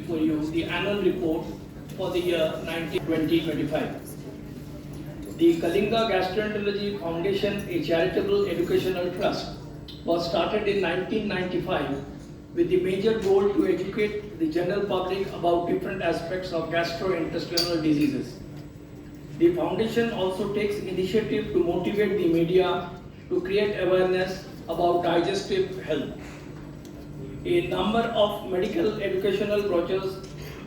for you the annual report for the year 2025. The Kalinga Gastroenterology Foundation, a charitable educational trust, was started in 1995 with the major goal to educate the general public about different aspects of gastrointestinal diseases. The foundation also takes initiative to motivate the media to create awareness about digestive health. A number of medical educational brochures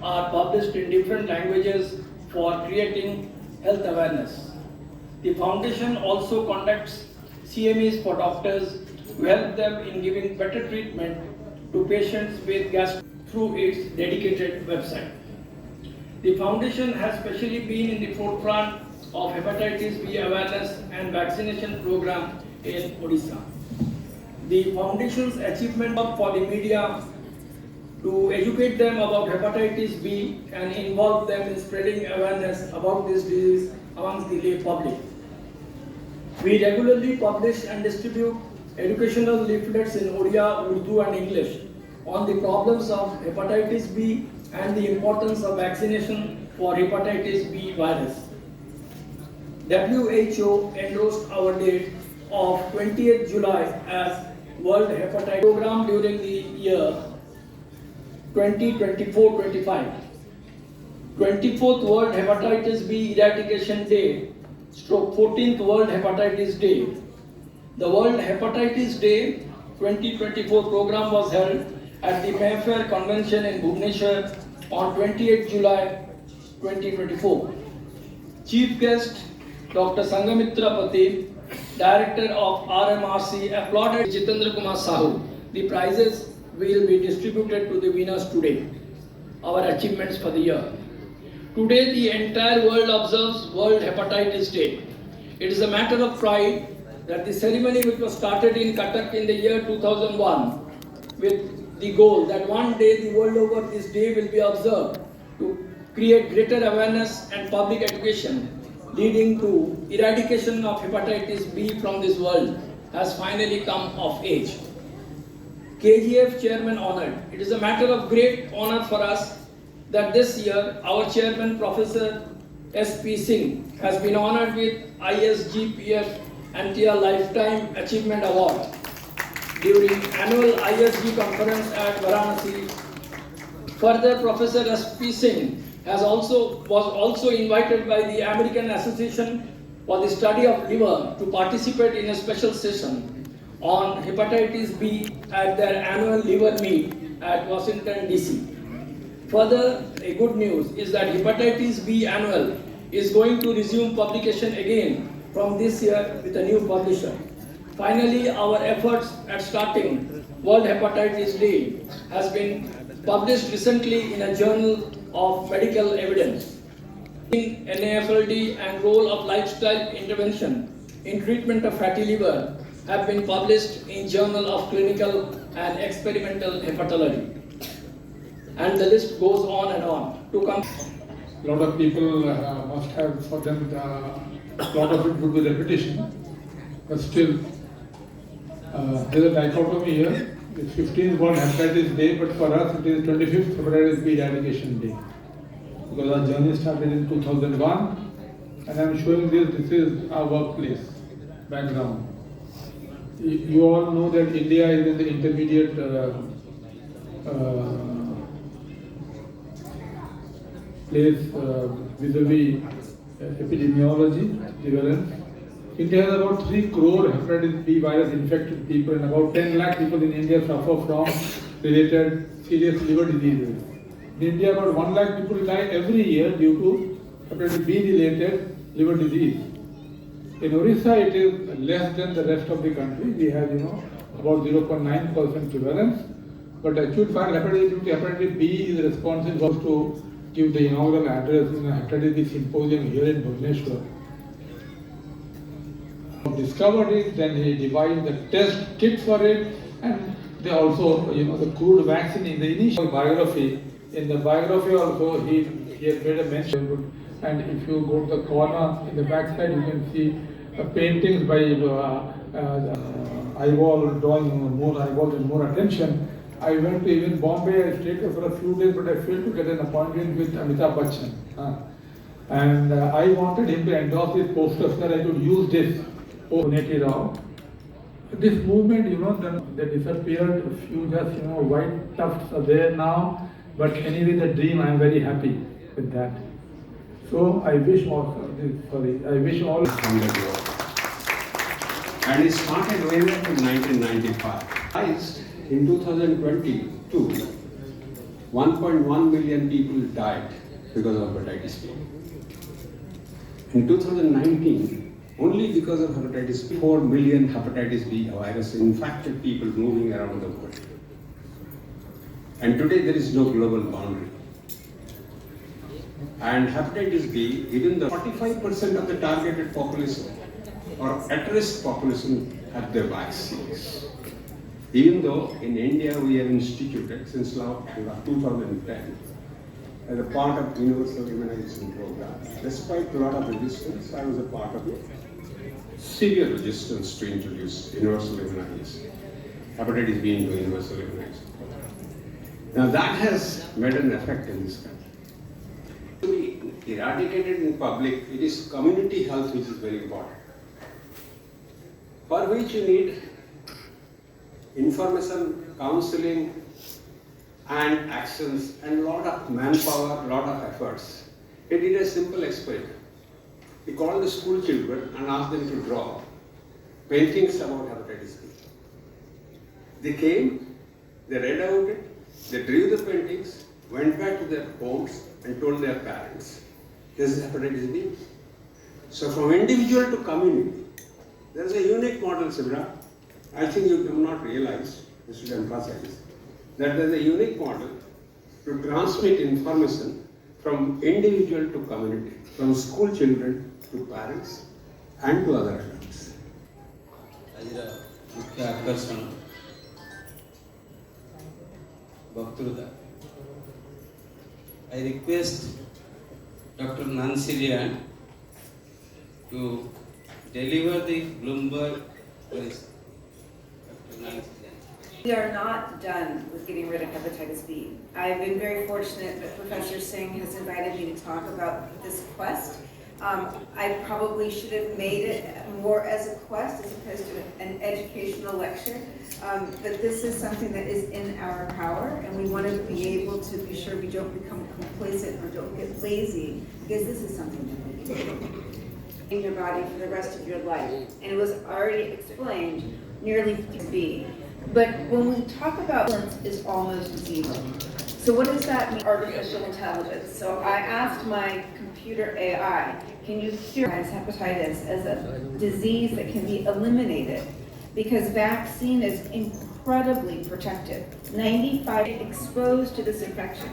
are published in different languages for creating health awareness. The foundation also conducts CMEs for doctors to help them in giving better treatment to patients with gastro through its dedicated website. The foundation has specially been in the forefront of hepatitis B awareness and vaccination program in Odisha. The foundation's achievement for the media to educate them about hepatitis B and involve them in spreading awareness about this disease amongst the lay public. We regularly publish and distribute educational leaflets in Odia, Urdu and English on the problems of hepatitis B and the importance of vaccination for hepatitis B virus. WHO endorsed our date of 20th July as World Hepatitis Program during the year 2024-25. 24th World Hepatitis B Eradication Day / 14th World Hepatitis Day. The World Hepatitis Day 2024 program was held at the Mayfair Convention in Bhubaneshwar on 28 July 2024. Chief guest Dr. Sangamitra Pati, Director of RMRC, applauded Jitendra Kumar Sahu. The prizes will be distributed to the winners today. Our achievements for the year. Today the entire world observes World Hepatitis Day. It is a matter of pride that the ceremony, which was started in Cuttack in the year 2001 with the goal that one day the world over this day will be observed to create greater awareness and public education leading to eradication of hepatitis B from this world, has finally come of age. KGF Chairman honored. It is a matter of great honor for us that this year our Chairman Professor S.P. Singh has been honored with ISGPF Antia Lifetime Achievement Award during annual ISG conference at Varanasi. Further, Professor S.P. Singh was also invited by the American Association for the Study of Liver to participate in a special session on hepatitis B at their annual liver meet at Washington, D.C. Further, a good news is that hepatitis B annual is going to resume publication again from this year with a new publisher. Finally, our efforts at starting World Hepatitis Day has been published recently in a journal of medical evidence. In NAFLD and role of lifestyle intervention in treatment of fatty liver have been published in Journal of Clinical and Experimental Hepatology. And the list goes on and on. A lot of people must have, for them, a lot of it would be repetition, but still, there is a dichotomy here. It's 15th World Hepatitis Day, but for us it is 25th Hepatitis B Eradication Day. Because our journey started in 2001, and I am showing this is our workplace background. You all know that India is in the intermediate place vis-a-vis epidemiology, prevalence. India has about 3 crore hepatitis B virus infected people, and about 10 lakh people in India suffer from related serious liver diseases. In India, about 1 lakh people die every year due to hepatitis B related liver disease. In Orissa, it is less than the rest of the country. We have, about 0.9% prevalence. But acute viral hepatitis B is responsible to give the inaugural address in a hepatitis B symposium here in Bhubaneshwar. Discovered it, then he devised the test kit for it, and they also, the crude vaccine in the initial biography. In the biography also, he has made a mention. And if you go to the corner in the backside, you can see paintings by eyeball drawing more eyeballs and more attention. I went to even Bombay, I stayed there for a few days, but I failed to get an appointment with Amitabh Bachchan. And I wanted him to endorse this poster so that I could use this Neti Rao. This movement, then they disappeared. A few just, white tufts are there now. But anyway, the dream, I am very happy with that. So I wish all, I wish all. And it started way back in 1995. In 2022, 1.1 million people died because of hepatitis B. In 2019, only because of hepatitis B, 4 million hepatitis B virus infected people moving around the world. And today there is no global boundary. And hepatitis B, even the 45% of the targeted population or at-risk population have their vaccines. Even though in India we have instituted since 2010 as a part of universal immunization program. Despite a lot of resistance, I was a part of it. Severe resistance to introduce universal immunization, hepatitis B into universal immunization program. Now that has made an effect in this country. To be eradicated in public, it is community health which is very important. For which you need information, counseling, and actions, and a lot of manpower, lot of efforts. He did a simple experiment. He called the school children and asked them to draw paintings about hepatitis B. They came, they read out it, they drew the paintings, went back to their homes and told their parents, this is hepatitis B. So from individual to community, there is a unique model, Sibra. I think you do not realize, I should emphasize, that there is a unique model to transmit information from individual to community, from school children to parents and to other adults. I request Dr. Nancy to deliver the Bloomberg. We are not done with getting rid of hepatitis B. I've been very fortunate that Professor Singh has invited me to talk about this quest. I probably should have made it more as a quest as opposed to an educational lecture. But this is something that is in our power, and we want to be able to be sure we don't become complacent or don't get lazy, because this is something that we can do in your body for the rest of your life. And it was already explained nearly to be. But when we talk about balance is almost zero. So what does that mean? Artificial intelligence. So I asked my computer AI, can you theorize hepatitis as a disease that can be eliminated? Because vaccine is incredibly protective. 95% exposed to this infection.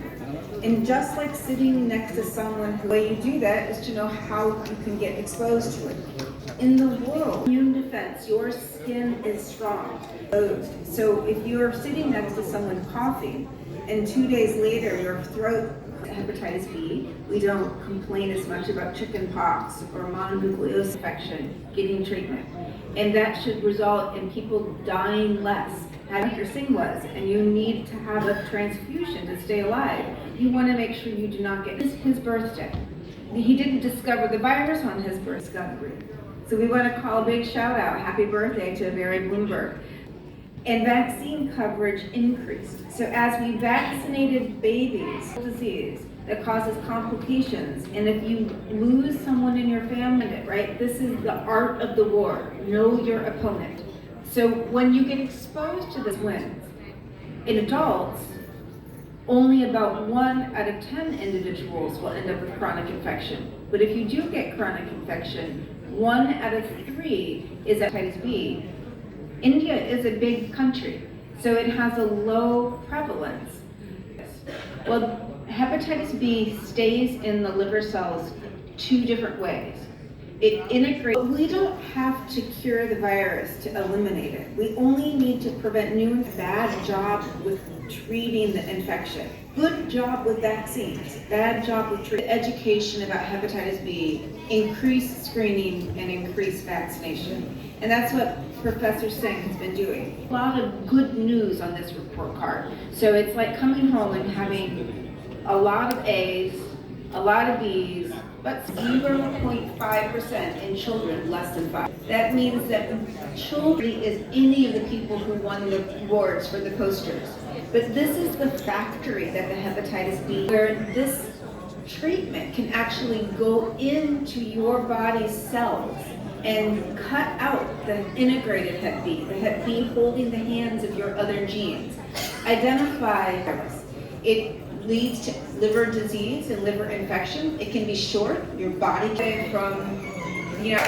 And just like sitting next to someone, the way you do that is to know how you can get exposed to it. In the world, immune defense, your skin is strong. So if you're sitting next to someone coughing, and 2 days later your throat hepatitis B, we don't complain as much about chicken pox or mononucleosis infection getting treatment. And that should result in people dying less. As Dr. Singh was, and you need to have a transfusion to stay alive. You want to make sure you do not get his birthday. He didn't discover the virus on his birth discovery. So we want to call a big shout out, happy birthday to Barry Bloomberg. And vaccine coverage increased. So as we vaccinated babies, disease that causes complications, and if you lose someone in your family, right, this is the art of the war, know your opponent. So when you get exposed to this wins, in adults, only about 1 out of 10 individuals will end up with chronic infection. But if you do get chronic infection, 1 out of 3 is hepatitis B. India is a big country, so it has a low prevalence. Well, hepatitis B stays in the liver cells 2 different ways. It integrates. We don't have to cure the virus to eliminate it. We only need to prevent new. Bad job with treating the infection. Good job with vaccines. Bad job with education about hepatitis B, increased screening, and increased vaccination. And that's what Professor Singh has been doing. A lot of good news on this report card. So it's like coming home and having a lot of A's, a lot of B's, but 0.5% in children less than 5. That means that children is any of the people who won the awards for the posters. But this is the factory that the hepatitis B, where this treatment can actually go into your body's cells and cut out the integrated Hep B, the Hep B holding the hands of your other genes. Identify virus. It leads to liver disease and liver infection. It can be short. Your body can from, you know.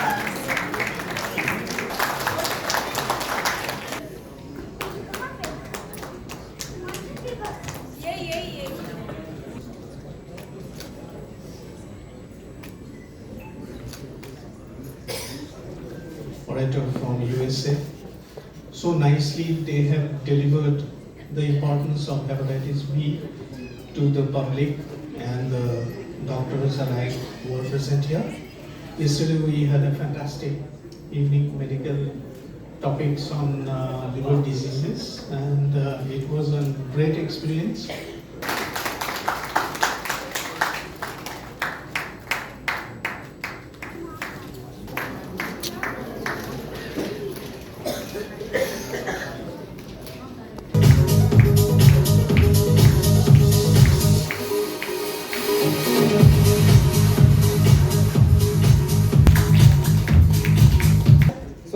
Orator from USA. So nicely they have delivered the importance of hepatitis B to the public and the doctors alike who are present here. Yesterday we had a fantastic evening medical topics on liver diseases, and it was a great experience.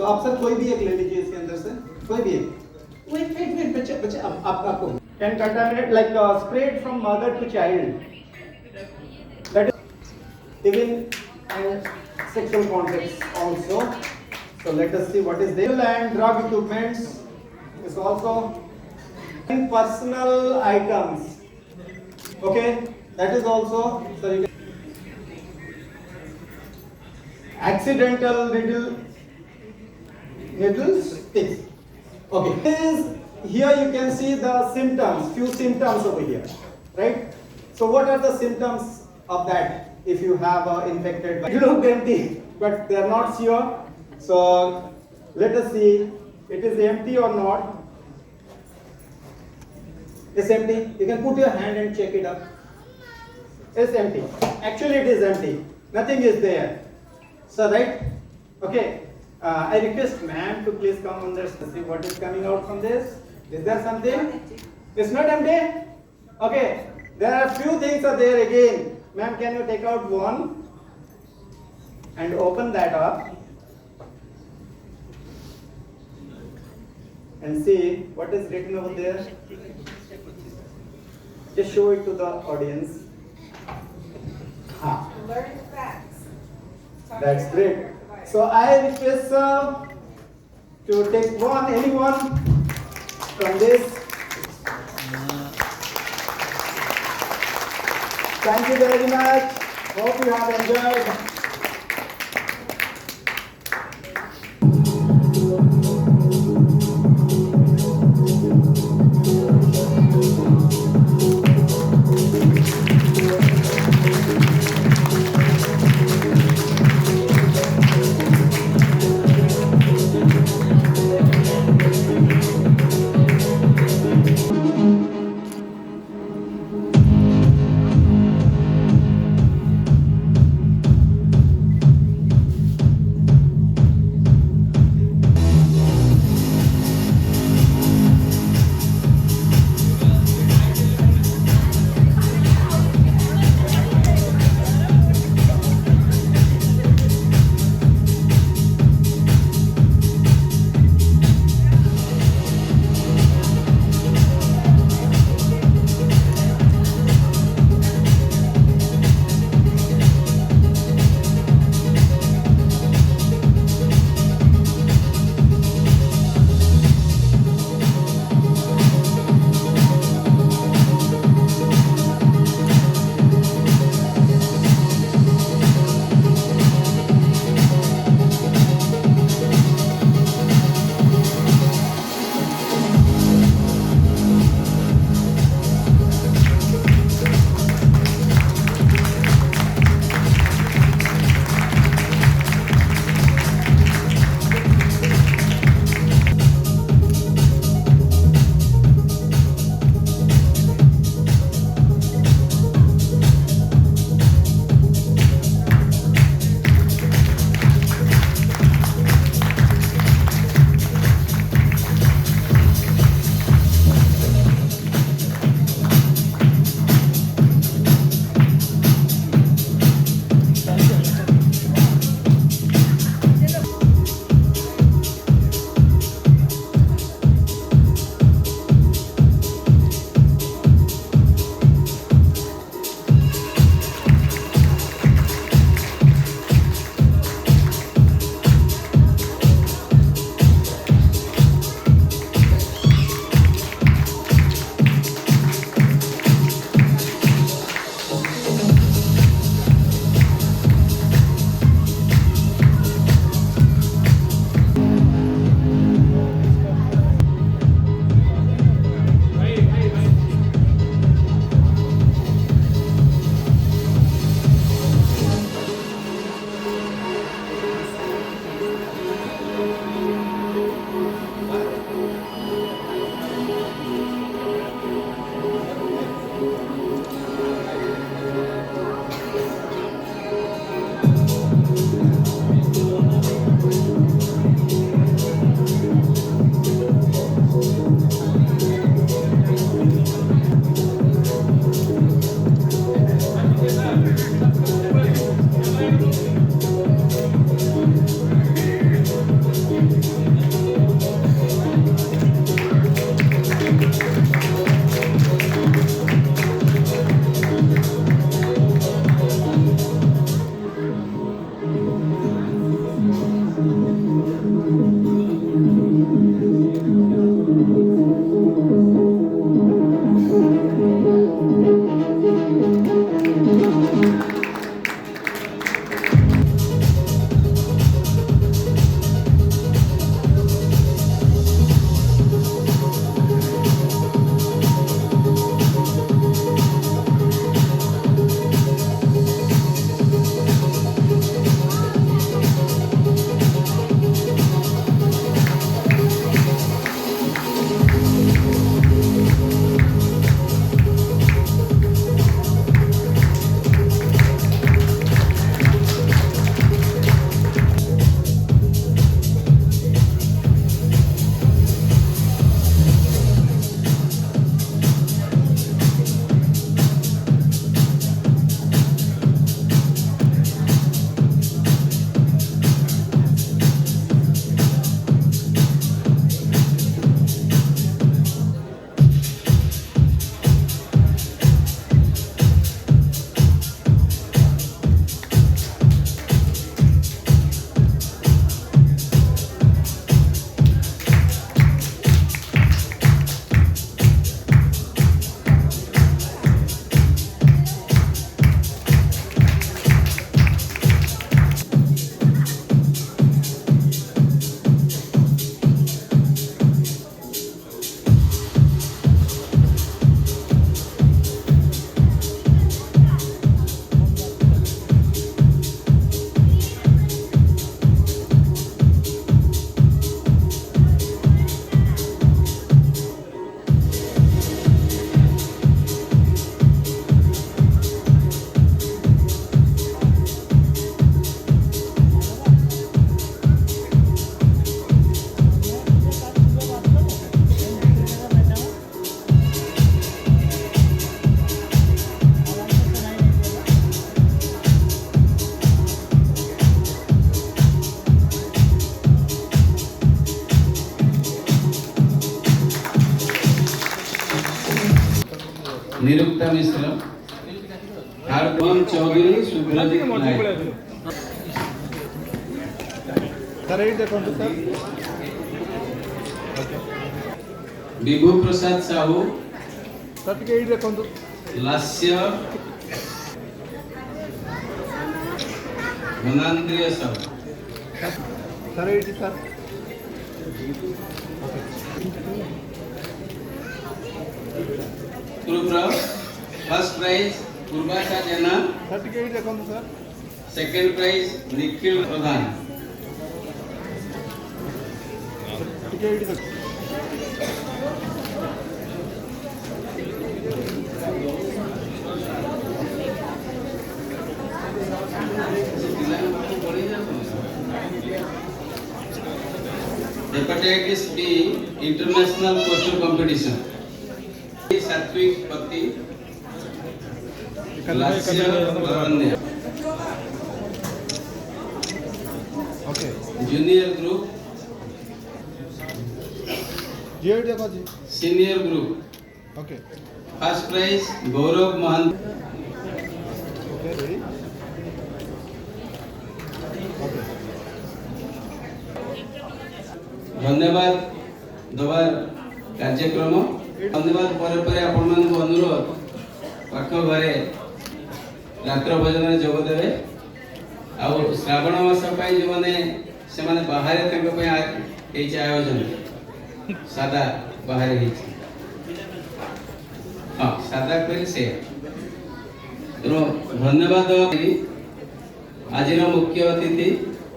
आप sir कोई भी एक ले लीजिए इसके अंदर से कोई भी एक वेट बच्चे बच्चे अब आपको can contaminate like spread from mother to child, that is even and sexual context also. So let us see what is there. And drug equipments is also in personal items, okay, that is also, so you can accidental needles sticks. Okay, here you can see the symptoms, few symptoms over here, right? So what are the symptoms of that if you have infected? You look empty, but they are not sure. So let us see, it is empty or not. It's empty. You can put your hand and check it up. It's empty. Actually it is empty. Nothing is there. So right? Okay. I request ma'am to please come on this to see what is coming out from this. Is there something? It's not empty? Okay. There are few things are there again. Ma'am, can you take out one and open that up and see what is written over there? Just show it to the audience. Learn facts. That's great. So I request to take anyone from this. Thank you very much. Hope you have enjoyed. Nirukta Mishra, Hardik Chaudhary, Subrajit Nayak. Vibhu Prasad Sahu, Lasya Dhanandriya Sahu. First prize Purvasha Jena, second prize Nikhil Pradhan. Hepatitis B international poster competition. Satwik Pati, Lasya Lavanya. Junior group, senior group. First prize Gaurav Mahant. धन्यवाद दबार कार्यक्रम। धन्यवाद पर आपण मान अनुरोध पाख घरे रात्र भोजन जोग देवे। आ श्रावण मास जो मैंने से माने बाहर आयोजन सादा बाहर हाँ सादा कर से धन्यवाद। आज मुख्य अतिथि